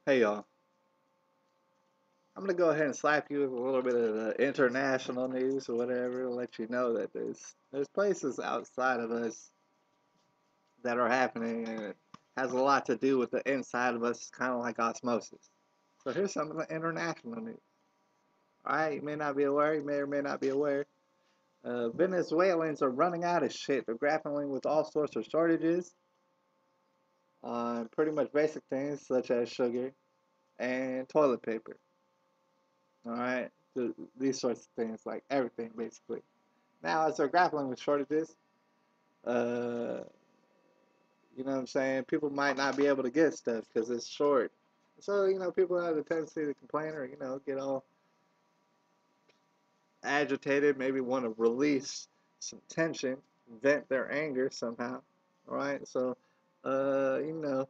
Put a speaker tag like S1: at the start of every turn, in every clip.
S1: Hey y'all, I'm gonna go ahead and slap you with a little bit of the international news or whatever, to let you know that there's places outside of us that are happening, and it has a lot to do with the inside of us, kind of like osmosis. So here's some of the international news. All right, you may not be aware, you may or may not be aware. Venezuelans are running out of shit. They're grappling with all sorts of shortages on pretty much basic things such as sugar and toilet paper. All right, these sorts of things, like everything basically. Now, as they're grappling with shortages, uh, you know what I'm saying? People might not be able to get stuff because it's short. So, people have a tendency to complain or, get all agitated, maybe want to release some tension, vent their anger somehow. All right. So, uh, you know,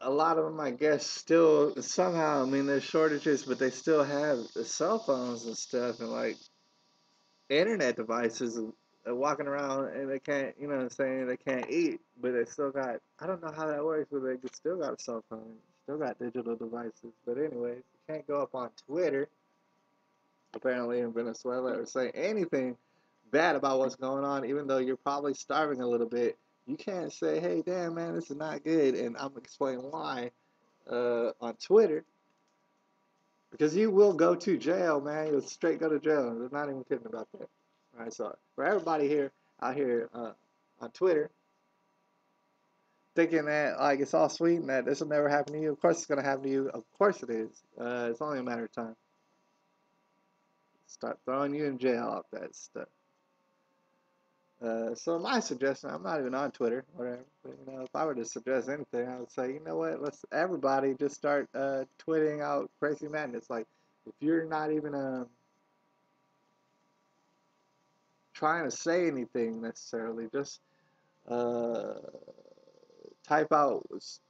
S1: a lot of them, I guess, still somehow, I mean, there's shortages, but they still have the cell phones and stuff and like internet devices walking around and they can't, you know what I'm saying, they can't eat, but they still got, I don't know how that works, but they still got a cell phone, still got digital devices. But anyways, you can't go up on Twitter, apparently in Venezuela, or say anything bad about what's going on, even though you're probably starving a little bit. You can't say, hey, damn, man, this is not good, and I'm explaining why on Twitter, because you will go to jail, man. You'll straight go to jail. I'm not even kidding about that. All right, so for everybody here out here on Twitter thinking that like it's all sweet and that this will never happen to you, of course it's gonna happen to you. Of course it is. It's only a matter of time. Start throwing you in jail off that stuff. So my suggestion, I'm not even on Twitter, whatever. But, if I were to suggest anything, I would say, you know what? Let's everybody just start tweeting out crazy madness. Like, if you're not even trying to say anything necessarily, just uh, type out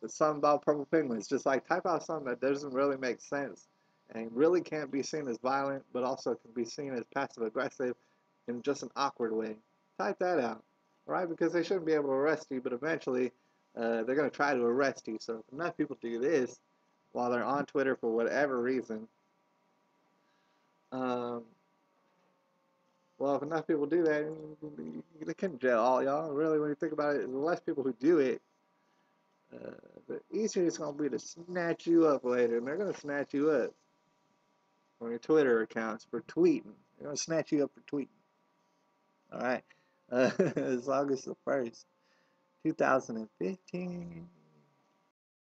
S1: something about purple penguins. Just like type out something that doesn't really make sense and really can't be seen as violent, but also can be seen as passive aggressive in just an awkward way. Type that out, right? Because they shouldn't be able to arrest you, but eventually they're going to try to arrest you. So if enough people do this while they're on Twitter for whatever reason, um, well, if enough people do that, they can jail all y'all. Really, when you think about it, the less people who do it, uh, the easier it's going to be to snatch you up later. And they're going to snatch you up on your Twitter accounts for tweeting. They're going to snatch you up for tweeting. All right. It's August the 1st, 2015.